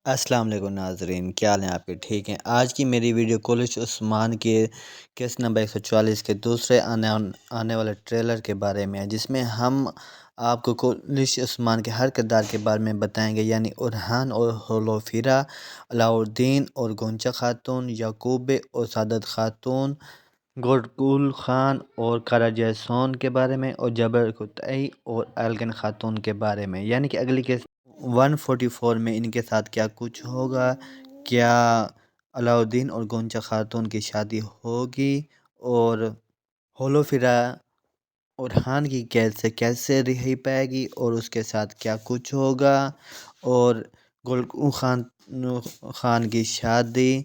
السلام علیکم ناظرین، کیا حال ہیں آپ کے؟ ٹھیک ہیں؟ آج کی میری ویڈیو کلش عثمان کے کیس نمبر 144 کے دوسرے آنے والے ٹریلر کے بارے میں ہے، جس میں ہم آپ کو کلش عثمان کے ہر کردار کے بارے میں بتائیں گے، یعنی ارحان اور ہولوفیرا، علاؤالدین اور گونچا خاتون، یعقوب بے اور سعادت خاتون، گل خان اور کارا جیسون کے بارے میں، اور جبر قطعی اور ایلگن خاتون کے بارے میں، یعنی کہ اگلی کیس 144 میں ان کے ساتھ کیا کچھ ہوگا، کیا علاؤالدین اور گونچا خاتون کی شادی ہوگی، اور ہولوفیرا ارحان کی قید سے کیسے رہائی پائے گی اور اس کے ساتھ کیا کچھ ہوگا، اور گل خان کی شادی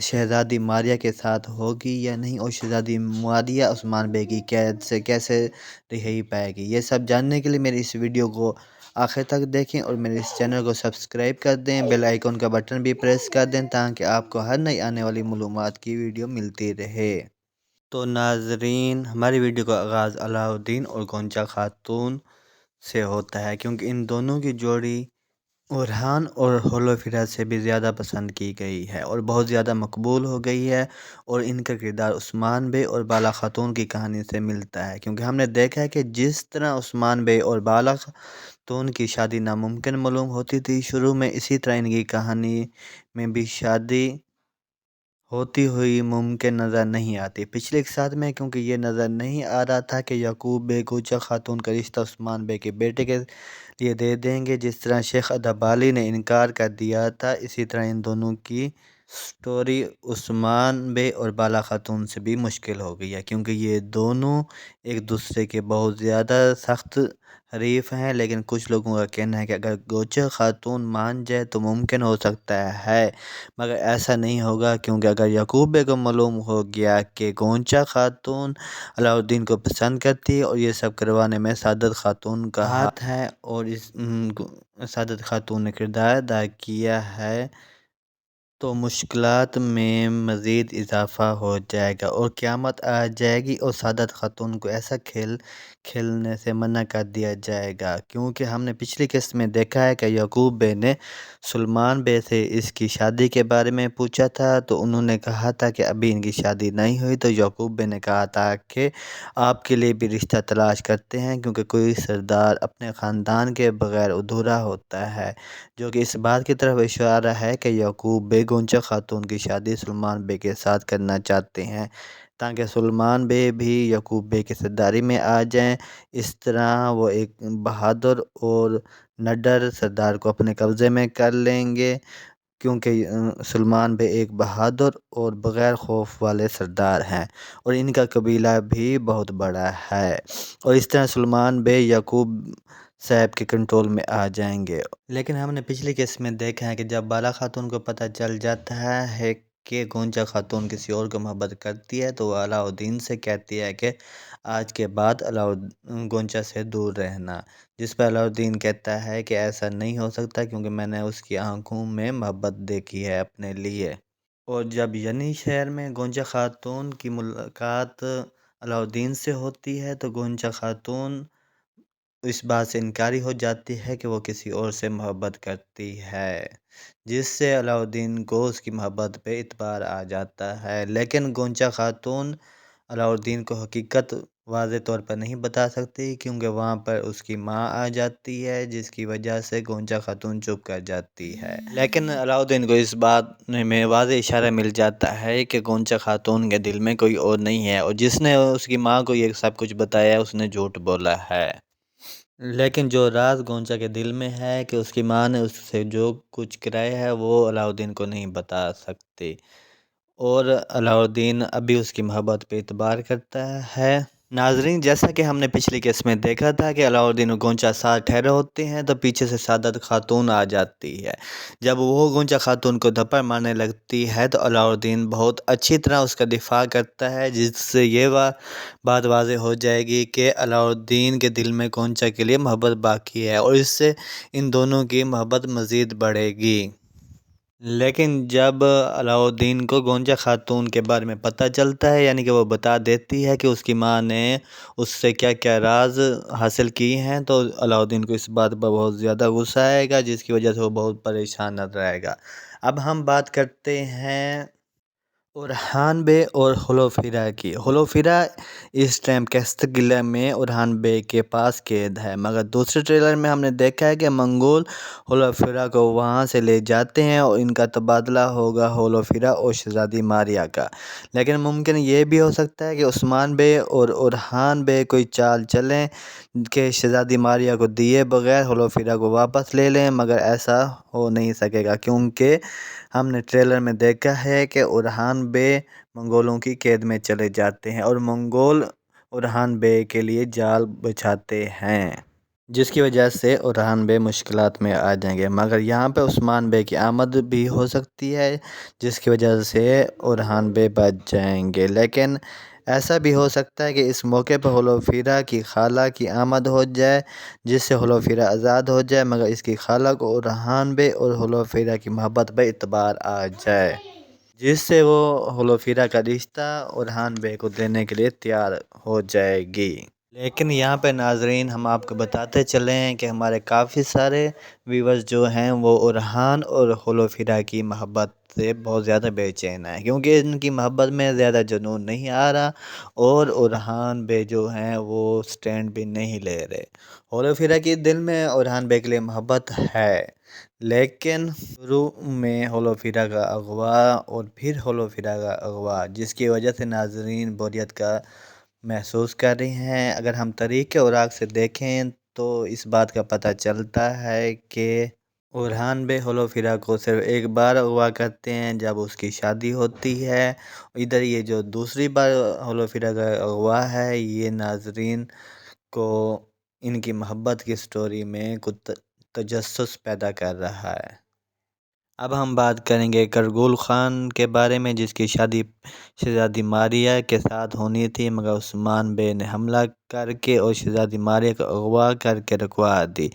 شہزادی ماریہ کے ساتھ ہوگی یا نہیں، اور شہزادی ماریہ عثمان بے کی قید سے کیسے رہائی پائے گی۔ یہ سب جاننے کے لیے میری اس ویڈیو کو آخر تک دیکھیں اور میرے اس چینل کو سبسکرائب کر دیں، بیل آئیکن کا بٹن بھی پریس کر دیں تاکہ آپ کو ہر نئی آنے والی معلومات کی ویڈیو ملتی رہے۔ تو ناظرین، ہماری ویڈیو کا آغاز علاؤالدین اور گونچا خاتون سے ہوتا ہے، کیونکہ ان دونوں کی جوڑی ارحان اور ہولوفیرا سے بھی زیادہ پسند کی گئی ہے اور بہت زیادہ مقبول ہو گئی ہے، اور ان کا کردار عثمان بے اور بالا خاتون کی کہانی سے ملتا ہے، کیونکہ ہم نے دیکھا ہے کہ جس طرح عثمان بے اور بالا خاتون کی شادی ناممکن معلوم ہوتی تھی شروع میں، اسی طرح ان کی کہانی میں بھی شادی ہوتی ہوئی ممکن نظر نہیں آتی پچھلے ایک ساتھ میں، کیونکہ یہ نظر نہیں آ رہا تھا کہ یعقوب بے گونچا خاتون کا رشتہ عثمان بے کے بیٹے کے لیے دے دیں گے، جس طرح شیخ ادبالی نے انکار کر دیا تھا، اسی طرح ان دونوں کی سٹوری عثمان بے اور بالا خاتون سے بھی مشکل ہو گئی ہے، کیونکہ یہ دونوں ایک دوسرے کے بہت زیادہ سخت حریف ہیں، لیکن کچھ لوگوں کا کہنا ہے کہ اگر گونچا خاتون مان جائے تو ممکن ہو سکتا ہے، مگر ایسا نہیں ہوگا، کیونکہ اگر یعقوب بے کو معلوم ہو گیا کہ گونچا خاتون علاؤالدین کو پسند کرتی ہے اور یہ سب کروانے میں سعادت خاتون کا ہاتھ ہے اور اس سعادت خاتون نے کردار ادا کیا ہے، تو مشکلات میں مزید اضافہ ہو جائے گا اور قیامت آ جائے گی اور سعادت خاتون کو ایسا کھیل کھیلنے سے منع کر دیا جائے گا، کیونکہ ہم نے پچھلی قسط میں دیکھا ہے کہ یعقوب بے نے سلیمان بے سے اس کی شادی کے بارے میں پوچھا تھا، تو انہوں نے کہا تھا کہ ابھی ان کی شادی نہیں ہوئی، تو یعقوب بے نے کہا تھا کہ آپ کے لیے بھی رشتہ تلاش کرتے ہیں، کیونکہ کوئی سردار اپنے خاندان کے بغیر ادھورا ہوتا ہے، جو کہ اس بات کی طرف اشارہ ہے کہ یعقوب بے گونچا خاتون کی شادی سلیمان بے کے ساتھ کرنا چاہتے ہیں تاکہ سلیمان بے بھی یعقوب بے کی سرداری میں آ جائیں، اس طرح وہ ایک بہادر اور نڈر سردار کو اپنے قبضے میں کر لیں گے، کیونکہ سلیمان بے ایک بہادر اور بغیر خوف والے سردار ہیں اور ان کا قبیلہ بھی بہت بڑا ہے، اور اس طرح سلیمان بے یعقوب صاحب کے کنٹرول میں آ جائیں گے۔ لیکن ہم نے پچھلی کیس میں دیکھا ہے کہ جب بالا خاتون کو پتہ چل جاتا ہے کہ گونچا خاتون کسی اور کو محبت کرتی ہے، تو وہ علاؤالدین سے کہتی ہے کہ آج کے بعد گونچا سے دور رہنا، جس پر علاؤالدین کہتا ہے کہ ایسا نہیں ہو سکتا، کیونکہ میں نے اس کی آنکھوں میں محبت دیکھی ہے اپنے لیے۔ اور جب ینی شہر میں گونچا خاتون کی ملاقات علاؤالدین سے ہوتی ہے، تو گونچا خاتون اس بات سے انکاری ہو جاتی ہے کہ وہ کسی اور سے محبت کرتی ہے، جس سے علاؤالدین کو اس کی محبت پہ اعتبار آ جاتا ہے، لیکن گونچا خاتون علاؤالدین کو حقیقت واضح طور پر نہیں بتا سکتی، کیونکہ وہاں پر اس کی ماں آ جاتی ہے، جس کی وجہ سے گونچا خاتون چپ کر جاتی ہے، لیکن علاؤالدین کو اس بات میں واضح اشارہ مل جاتا ہے کہ گونچا خاتون کے دل میں کوئی اور نہیں ہے، اور جس نے اس کی ماں کو یہ سب کچھ بتایا ہے اس نے جھوٹ بولا ہے، لیکن جو راز گونچا کے دل میں ہے کہ اس کی ماں نے اس سے جو کچھ کرایا ہے وہ علاؤالدین کو نہیں بتا سکتے، اور علاؤالدین ابھی اس کی محبت پہ اعتبار کرتا ہے۔ ناظرین، جیسا کہ ہم نے پچھلی کیس میں دیکھا تھا کہ علاؤالدین اور گونچا ساتھ ٹھہرے ہوتے ہیں، تو پیچھے سے سعادت خاتون آ جاتی ہے، جب وہ گونچا خاتون کو دھپڑ مارنے لگتی ہے تو علاؤالدین بہت اچھی طرح اس کا دفاع کرتا ہے، جس سے یہ بات واضح ہو جائے گی کہ علاؤالدین کے دل میں گونچا کے لیے محبت باقی ہے، اور اس سے ان دونوں کی محبت مزید بڑھے گی۔ لیکن جب علاؤالدین کو گونجا خاتون کے بارے میں پتہ چلتا ہے، یعنی کہ وہ بتا دیتی ہے کہ اس کی ماں نے اس سے کیا کیا راز حاصل کی ہیں، تو علاؤالدین کو اس بات پر بہت زیادہ غصہ آئے گا، جس کی وجہ سے وہ بہت پریشان رہے گا۔ اب ہم بات کرتے ہیں اورحان بے اور ہولوفیرا کی۔ ہولوفیرا اس ٹائم قسط قلعہ میں اورحان بے کے پاس قید ہے، مگر دوسرے ٹریلر میں ہم نے دیکھا ہے کہ منگول ہولوفیرا کو وہاں سے لے جاتے ہیں اور ان کا تبادلہ ہوگا ہولوفیرا اور شہزادی ماریا کا۔ لیکن ممکن یہ بھی ہو سکتا ہے کہ عثمان بے اور اورحان بے کوئی چال چلیں کہ شہزادی ماریا کو دیے بغیر ہولوفیرا کو واپس لے لیں، مگر ایسا ہو نہیں سکے گا، کیونکہ ہم نے ٹریلر میں دیکھا ہے کہ اورحان بے منگولوں کی قید میں چلے جاتے ہیں اور منگول اورحان بے کے لیے جال بچھاتے ہیں، جس کی وجہ سے اورحان بے مشکلات میں آ جائیں گے، مگر یہاں پہ عثمان بے کی آمد بھی ہو سکتی ہے، جس کی وجہ سے اورحان بے بچ جائیں گے۔ لیکن ایسا بھی ہو سکتا ہے کہ اس موقع پر ہولوفیرا کی خالہ کی آمد ہو جائے، جس سے ہولوفیرا آزاد ہو جائے، مگر اس کی خالہ کو اورحان بے اور ہولوفیرا کی محبت پہ اعتبار آ جائے، جس سے وہ ہولوفیرا کا رشتہ اورحان بے کو دینے کے لیے تیار ہو جائے گی۔ لیکن یہاں پہ ناظرین ہم آپ کو بتاتے چلیں کہ ہمارے کافی سارے ویورز جو ہیں وہ اورحان اور ہولوفیرا کی محبت سے بہت زیادہ بے چین ہیں، کیونکہ ان کی محبت میں زیادہ جنون نہیں آ رہا اور اورحان بے جو ہیں وہ سٹینڈ بھی نہیں لے رہے۔ ہولوفیرا کی دل میں اورحان بے کے لیے محبت ہے، لیکن شروع میں ہولوفیرا کا اغوا اور پھر ہولوفیرا کا اغوا، جس کی وجہ سے ناظرین بوریت کا محسوس کر رہی ہیں۔ اگر ہم تاریخ کے اوراق سے دیکھیں تو اس بات کا پتہ چلتا ہے کہ اورحان بے ہولوفیرا کو صرف ایک بار اغوا کرتے ہیں، جب اس کی شادی ہوتی ہے۔ ادھر یہ جو دوسری بار ہولوفیرا کا اغوا ہے، یہ ناظرین کو ان کی محبت کی سٹوری میں کچھ تجسس پیدا کر رہا ہے۔ اب ہم بات کریں گے کرگل خان کے بارے میں، جس کی شادی شہزادی ماریا کے ساتھ ہونی تھی، مگر عثمان بے نے حملہ کر کے اور شہزادی ماریا کو اغوا کر کے رکوا دی۔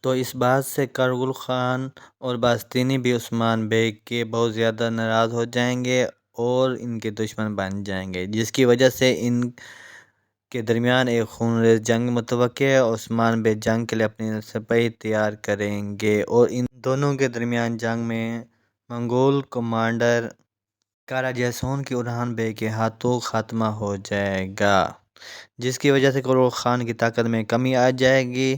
تو اس بات سے کرگل خان اور باستینی بھی عثمان بے کے بہت زیادہ ناراض ہو جائیں گے اور ان کے دشمن بن جائیں گے، جس کی وجہ سے ان کے درمیان ایک خونریز جنگ متوقع ہے۔ عثمان بے جنگ کے لیے اپنی سپاہی تیار کریں گے اور ان دونوں کے درمیان جنگ میں منگول کمانڈر کارا جیسون کی اورحان بے کے ہاتھوں خاتمہ ہو جائے گا، جس کی وجہ سے کرگل خان کی طاقت میں کمی آ جائے گی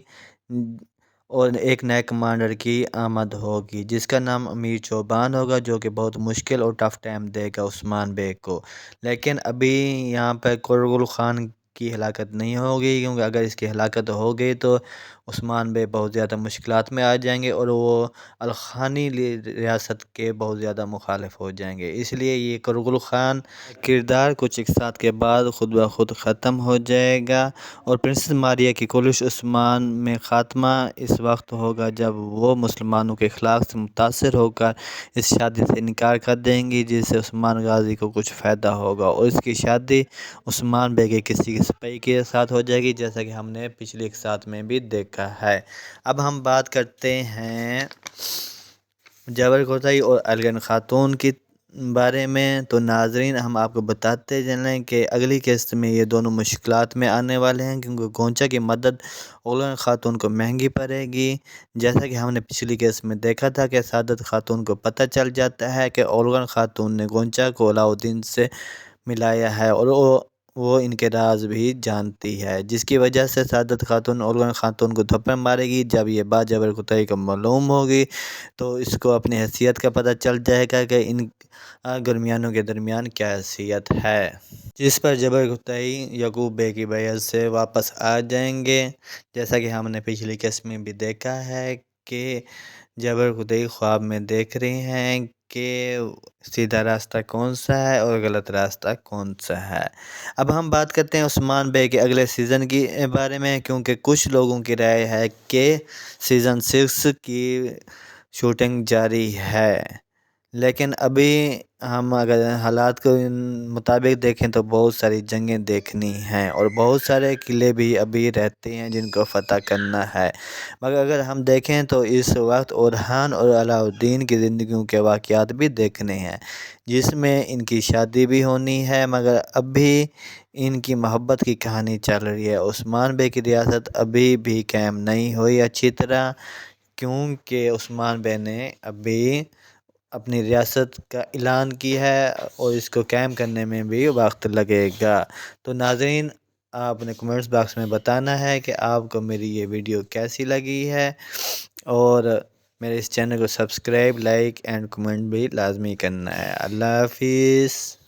اور ایک نئے کمانڈر کی آمد ہوگی، جس کا نام امیر چوبان ہوگا، جو کہ بہت مشکل اور ٹف ٹائم دے گا عثمان بے کو۔ لیکن ابھی یہاں پہ کرگل خان کی ہلاکت نہیں ہوگی، کیونکہ اگر اس کی ہلاکت ہو گئی تو عثمان بے بہت زیادہ مشکلات میں آ جائیں گے اور وہ الخانی ریاست کے بہت زیادہ مخالف ہو جائیں گے۔ اس لیے یہ کرگل خان کردار کچھ ایک ساتھ کے بعد خود بخود ختم ہو جائے گا اور پرنسس ماریا کی کولش عثمان میں خاتمہ اس وقت ہوگا جب وہ مسلمانوں کے اخلاق سے متاثر ہو کر اس شادی سے انکار کر دیں گی، جس سے عثمان غازی کو کچھ فائدہ ہوگا اور اس کی شادی عثمان بے کے کسی سپاہی کے ساتھ ہو جائے گی، جیسا کہ ہم نے پچھلی ایک ساتھ میں بھی دیکھا ہے۔ اب ہم بات کرتے ہیں جبر کوتاہی اور ایلگن خاتون کی بارے میں، تو ناظرین ہم آپ کو بتاتے چلیں کہ اگلی قسط میں یہ دونوں مشکلات میں آنے والے ہیں، کیونکہ گونچا کی مدد ایلگن خاتون کو مہنگی پڑے گی۔ جیسا کہ ہم نے پچھلی قسط میں دیکھا تھا کہ سعادت خاتون کو پتہ چل جاتا ہے کہ ایلگن خاتون نے گونچا کو علاؤالدین سے ملایا ہے اور وہ ان کے راز بھی جانتی ہے، جس کی وجہ سے سعادت خاتون ایلگن خاتون کو تھپڑ مارے گی۔ جب یہ بات جبر کوتاہی کو معلوم ہوگی تو اس کو اپنی حیثیت کا پتہ چل جائے گا کہ ان گرمیانوں کے درمیان کیا حیثیت ہے، جس پر جبر کوتاہی یعقوب بے کی بیعت سے واپس آ جائیں گے۔ جیسا کہ ہم نے پچھلی قسط میں بھی دیکھا ہے کہ جبر کوتاہی خواب میں دیکھ رہے ہیں کہ سیدھا راستہ کون سا ہے اور غلط راستہ کون سا ہے۔ اب ہم بات کرتے ہیں عثمان بے کے اگلے سیزن کی بارے میں، کیونکہ کچھ لوگوں کی رائے ہے کہ سیزن 6 کی شوٹنگ جاری ہے، لیکن ابھی ہم اگر حالات کے مطابق دیکھیں تو بہت ساری جنگیں دیکھنی ہیں اور بہت سارے قلعے بھی ابھی رہتے ہیں جن کو فتح کرنا ہے، مگر اگر ہم دیکھیں تو اس وقت اورحان اور علاؤالدین کی زندگیوں کے واقعات بھی دیکھنے ہیں، جس میں ان کی شادی بھی ہونی ہے، مگر اب بھی ان کی محبت کی کہانی چل رہی ہے۔ عثمان بے کی ریاست ابھی بھی قائم نہیں ہوئی اچھی طرح، کیونکہ عثمان بے نے ابھی اپنی ریاست کا اعلان کی ہے اور اس کو قائم کرنے میں بھی وقت لگے گا۔ تو ناظرین، آپ نے کمنٹس باکس میں بتانا ہے کہ آپ کو میری یہ ویڈیو کیسی لگی ہے، اور میرے اس چینل کو سبسکرائب، لائک اینڈ کمنٹ بھی لازمی کرنا ہے۔ اللہ حافظ۔